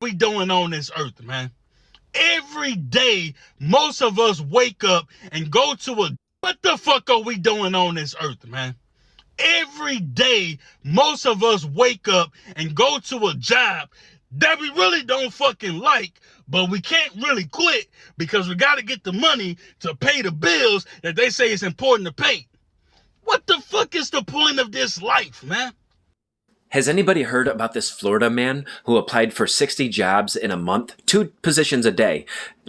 We doing on this earth, man? Every day, most of us wake up and go to a. What the fuck are we doing on this earth, man? Every day, most of us wake up and go to a job that we really don't fucking like, but we can't really quit because we got to get the money to pay the bills that they say it's important to pay. What the fuck is the point of this life, man? Has anybody heard about this Florida man who applied for 60 jobs in a month, 2 positions a day,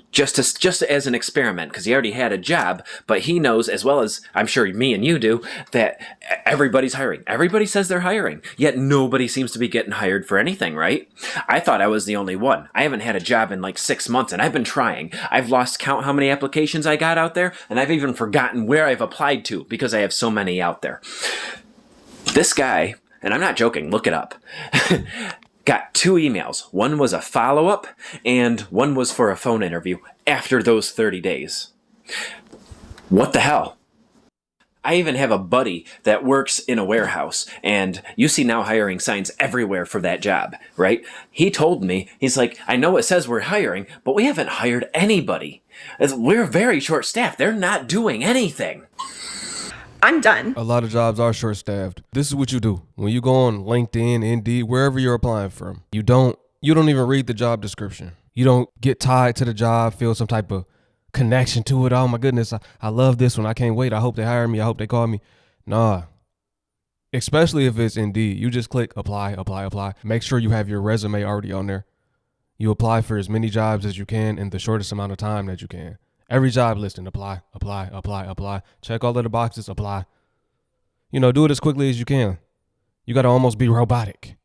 just as an experiment, because he already had a job, but he knows, as well as I'm sure me and you do, that everybody's hiring. Everybody says they're hiring, yet nobody seems to be getting hired for anything, right? I thought I was the only one. I haven't had a job in like 6 months, and I've been trying. I've lost count how many applications I got out there, and I've even forgotten where I've applied to because I have so many out there. This guy, and I'm not joking, look it up, got 2 emails. One was a follow-up, and one was for a phone interview after those 30 days. What the hell? I even have a buddy that works in a warehouse, and you see now hiring signs everywhere for that job, right? He told me, he's like, I know it says we're hiring, but we haven't hired anybody. We're very short-staffed. They're not doing anything. I'm done. A lot of jobs are short-staffed. This is what you do. When you go on LinkedIn, Indeed, wherever you're applying from, you don't even read the job description. You don't get tied to the job, feel some type of connection to it. Oh my goodness, I love this one. I can't wait. I hope they hire me. I hope they call me. Nah. Especially if it's Indeed. You just click apply, apply, apply. Make sure you have your resume already on there. You apply for as many jobs as you can in the shortest amount of time that you can. Every job listing, apply, apply, apply, apply. Check all of the boxes, apply. Do it as quickly as you can. You got to almost be robotic.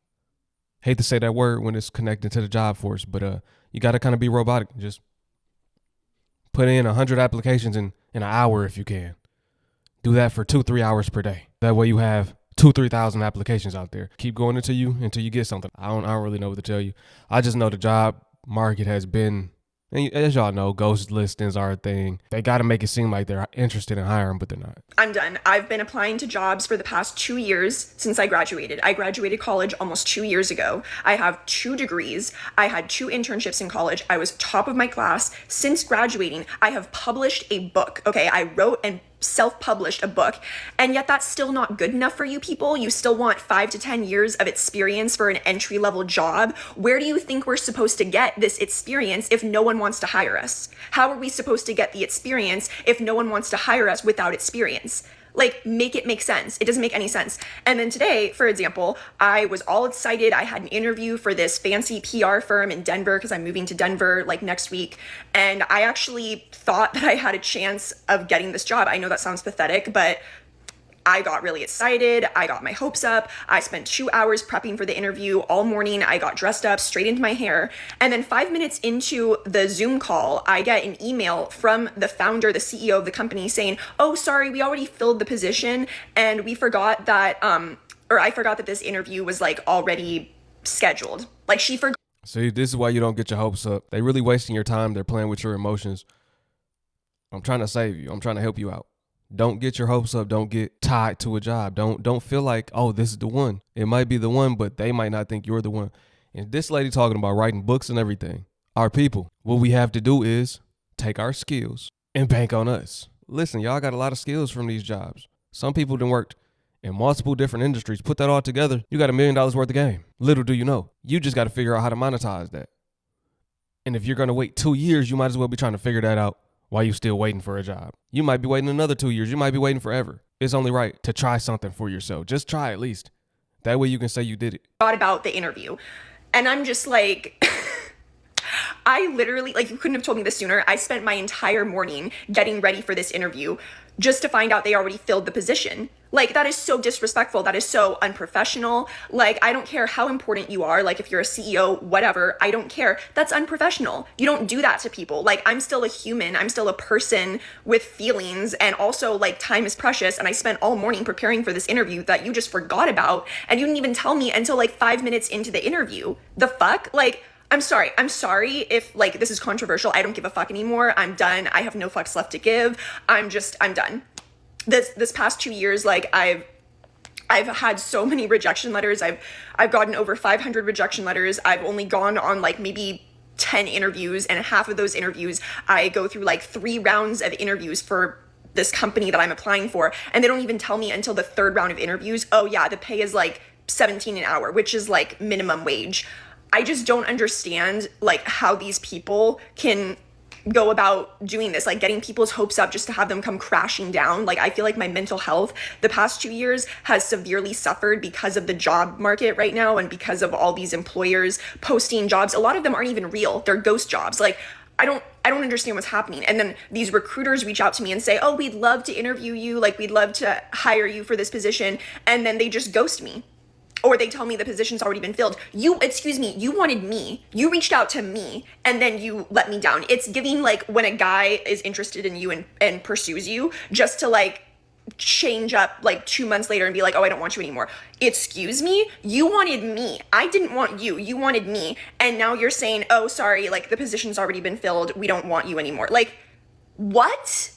Hate to say that word when it's connected to the job force, but you got to kind of be robotic. Just put in 100 applications in an hour if you can. Do that for 2-3 hours per day. That way you have 2,000-3,000 applications out there. Keep going until you get something. I don't really know what to tell you. I just know the job market has been, and as y'all know, ghost listings are a thing. They got to make it seem like they're interested in hiring, but they're not. I'm done. I've been applying to jobs for the past 2 years since I graduated. I graduated college almost 2 years ago. I have 2 degrees. I had 2 internships in college. I was top of my class. Since graduating, I have published a book. Okay, I wrote and self-published a book, and yet that's still not good enough for you people. You still want 5 to 10 years of experience for an entry-level job. Where do you think we're supposed to get this experience if no one wants to hire us? How are we supposed to get the experience if no one wants to hire us without experience? Like, make it make sense. It doesn't make any sense. And then today, for example, I was all excited. I had an interview for this fancy PR firm in Denver because I'm moving to Denver like next week. And I actually thought that I had a chance of getting this job. I know that sounds pathetic, but I got really excited. I got my hopes up. I spent 2 hours prepping for the interview all morning. I got dressed up, straightened my hair. And then 5 minutes into the Zoom call, I get an email from the founder, the CEO of the company saying, oh, sorry, we already filled the position. And we forgot that, I forgot that this interview was like already scheduled. Like she forgot. See, this is why you don't get your hopes up. They really wasting your time. They're playing with your emotions. I'm trying to save you. I'm trying to help you out. Don't get your hopes up. Don't get tied to a job. Don't feel like, oh, this is the one. It might be the one, but they might not think you're the one. And this lady talking about writing books and everything. Our people, what we have to do is take our skills and bank on us. Listen, y'all got a lot of skills from these jobs. Some people done worked in multiple different industries. Put that all together, you got $1 million worth of game. Little do you know. You just got to figure out how to monetize that. And if you're going to wait 2 years, you might as well be trying to figure that out while you're still waiting for a job. You might be waiting another 2 years. You might be waiting forever. It's only right to try something for yourself. Just try at least. That way you can say you did it. Thought about the interview. And I'm just like, I literally, like, you couldn't have told me this sooner. I spent my entire morning getting ready for this interview just to find out they already filled the position. Like, that is so disrespectful. That is so unprofessional. Like, I don't care how important you are. Like, if you're a CEO, whatever, I don't care. That's unprofessional. You don't do that to people. Like, I'm still a human. I'm still a person with feelings. And also, like, time is precious. And I spent all morning preparing for this interview that you just forgot about. And you didn't even tell me until like 5 minutes into the interview. The fuck? Like, I'm sorry if like this is controversial. I don't give a fuck anymore. I'm done. I have no fucks left to give. I'm done. This past 2 years, like I've I've had so many rejection letters. I've gotten over 500 rejection letters. I've only gone on like maybe 10 interviews, and half of those interviews I go through like 3 rounds of interviews for this company that I'm applying for, and they don't even tell me until the 3rd round of interviews, oh yeah, the pay is like $17 an hour, which is like minimum wage. I just don't understand like how these people can go about doing this, like getting people's hopes up just to have them come crashing down. Like, I feel like my mental health the past 2 years has severely suffered because of the job market right now, and because of all these employers posting jobs. A lot of them aren't even real. They're ghost jobs. Like, I don't understand what's happening. And then these recruiters reach out to me and say, oh, we'd love to interview you. Like, we'd love to hire you for this position. And then they just ghost me. Or they tell me the position's already been filled. You wanted me. You reached out to me, and then you let me down. It's giving like when a guy is interested in you and pursues you just to like change up like 2 months later and be like, oh, I don't want you anymore. Excuse me? You wanted me. I didn't want you. You wanted me. And now you're saying, oh, sorry, like the position's already been filled. We don't want you anymore. Like, what?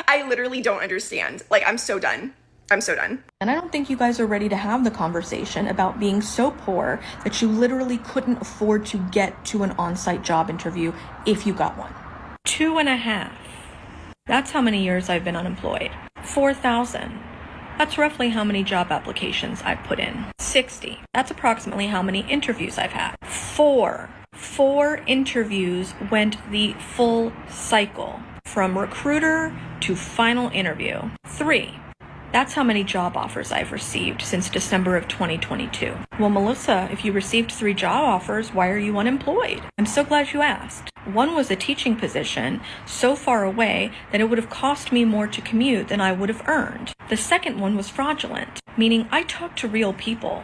I literally don't understand. Like, I'm so done. And I don't think you guys are ready to have the conversation about being so poor that you literally couldn't afford to get to an on-site job interview if you got one. 2.5. That's how many years I've been unemployed. 4,000. That's roughly how many job applications I've put in. 60. That's approximately how many interviews I've had. 4 interviews went the full cycle, from recruiter to final interview. 3. That's how many job offers I've received since December of 2022. Well, Melissa, if you received 3 job offers, why are you unemployed? I'm so glad you asked. One was a teaching position so far away that it would have cost me more to commute than I would have earned. The second one was fraudulent, meaning I talked to real people.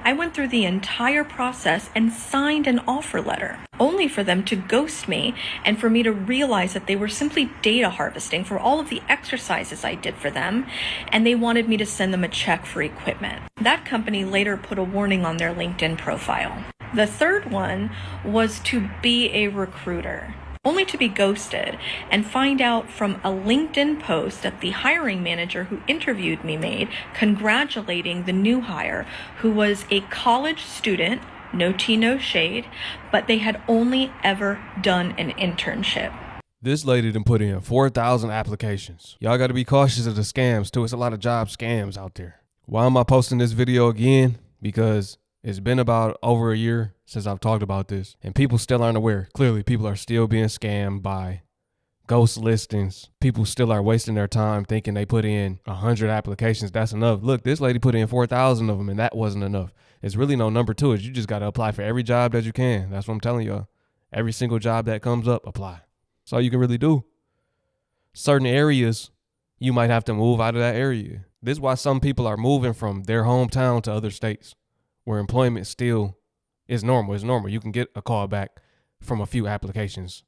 I went through the entire process and signed an offer letter, only for them to ghost me and for me to realize that they were simply data harvesting for all of the exercises I did for them, and they wanted me to send them a check for equipment. That company later put a warning on their LinkedIn profile. The third one was to be a recruiter, only to be ghosted and find out from a LinkedIn post that the hiring manager who interviewed me made, congratulating the new hire, who was a college student, no tea, no shade, but they had only ever done an internship. This lady done put in 4,000 applications. Y'all got to be cautious of the scams too. It's a lot of job scams out there. Why am I posting this video again? Because it's been about over a year since I've talked about this, and people still aren't aware. Clearly, people are still being scammed by ghost listings. People still are wasting their time thinking they put in 100 applications. That's enough. Look, this lady put in 4,000 of them, and that wasn't enough. There's really no number to it. You just got to apply for every job that you can. That's what I'm telling y'all. Every single job that comes up, apply. That's all you can really do. Certain areas, you might have to move out of that area. This is why some people are moving from their hometown to other states, where employment still is normal. It's normal. You can get a call back from a few applications.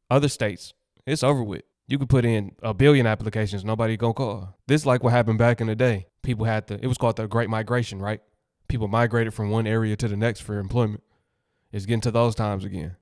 Other states, it's over with. You could put in 1 billion applications, nobody gonna call. This is like what happened back in the day. People it was called the Great Migration, right? People migrated from one area to the next for employment. It's getting to those times again.